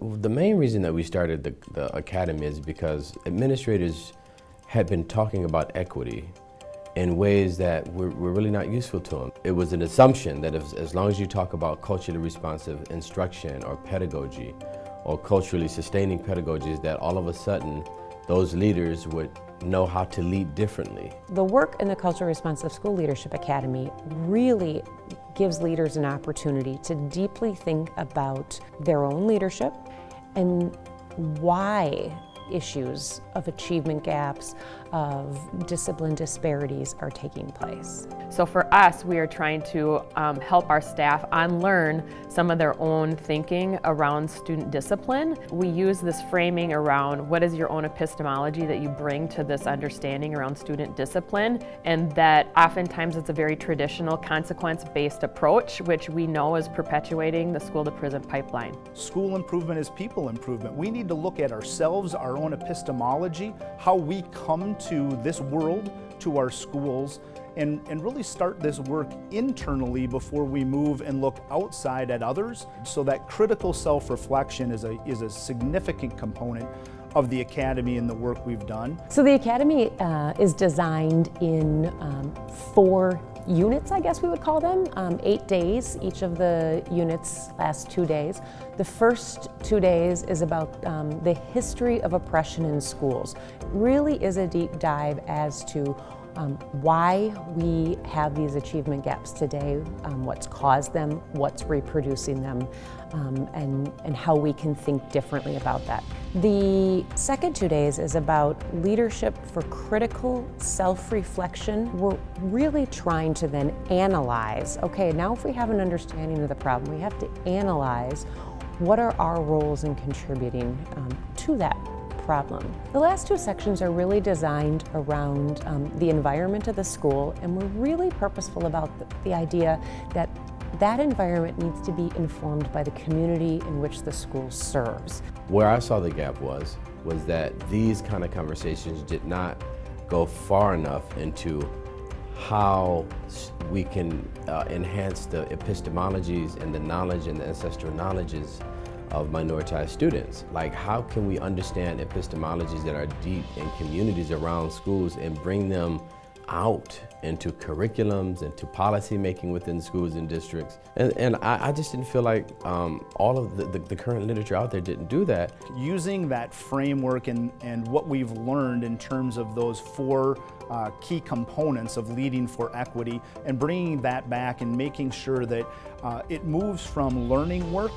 The main reason that we started the Academy is because administrators had been talking about equity in ways that were really not useful to them. It was an assumption that as long as you talk about culturally responsive instruction or pedagogy or culturally sustaining pedagogies, that all of a sudden those leaders would know how to lead differently. The work in the Culturally Responsive School Leadership Academy really gives leaders an opportunity to deeply think about their own leadership and why issues of achievement gaps, of discipline disparities are taking place. So for us, we are trying to help our staff unlearn some of their own thinking around student discipline. We use this framing around what is your own epistemology that you bring to this understanding around student discipline, and that oftentimes it's a very traditional consequence-based approach, which we know is perpetuating the school-to-prison pipeline. School improvement is people improvement. We need to look at ourselves, our own epistemology, how we come to this world, to our schools, and really start this work internally before we move and look outside at others. So that critical self-reflection is a significant component of the Academy and the work we've done. So the Academy is designed in 4 units, I guess we would call them, 8 days. Each of the units lasts 2 days. The first 2 days is about the history of oppression in schools. It really is a deep dive as to why we have these achievement gaps today, what's caused them, what's reproducing them, and how we can think differently about that. The second 2 days is about leadership for critical self-reflection. We're really trying to then analyze, okay, now if we have an understanding of the problem, we have to analyze what are our roles in contributing to that problem. The last 2 sections are really designed around the environment of the school, and we're really purposeful about the idea that that environment needs to be informed by the community in which the school serves. Where I saw the gap was that these kind of conversations did not go far enough into how we can enhance the epistemologies and the knowledge and the ancestral knowledges of minoritized students. Like, how can we understand epistemologies that are deep in communities around schools and bring them out into curriculums, into policy making within schools and districts. And I just didn't feel like all of the current literature out there didn't do that. Using that framework and what we've learned in terms of those 4 key components of leading for equity, and bringing that back and making sure that it moves from learning work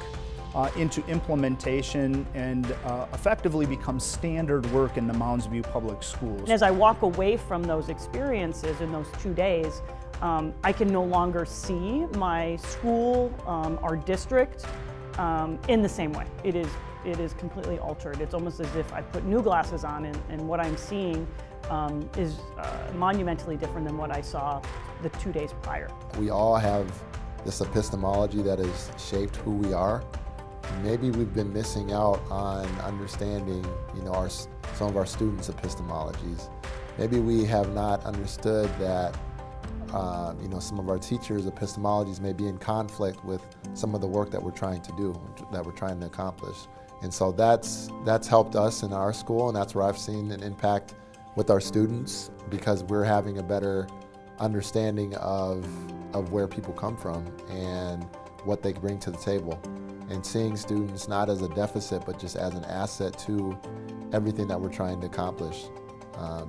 into implementation and effectively becomes standard work in the Mounds View Public Schools. As I walk away from those experiences in those 2 days, I can no longer see my school, our district, in the same way. It is completely altered. It's almost as if I put new glasses on, and what I'm seeing is monumentally different than what I saw the 2 days prior. We all have this epistemology that has shaped who we are. Maybe we've been missing out on understanding, some of our students' epistemologies. Maybe we have not understood that, some of our teachers' epistemologies may be in conflict with some of the work that we're trying to do, that we're trying to accomplish. And so that's helped us in our school, and that's where I've seen an impact with our students, because we're having a better understanding of where people come from and what they bring to the table. And seeing students not as a deficit, but just as an asset to everything that we're trying to accomplish.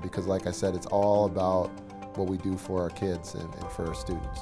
Because like I said, it's all about what we do for our kids and for our students.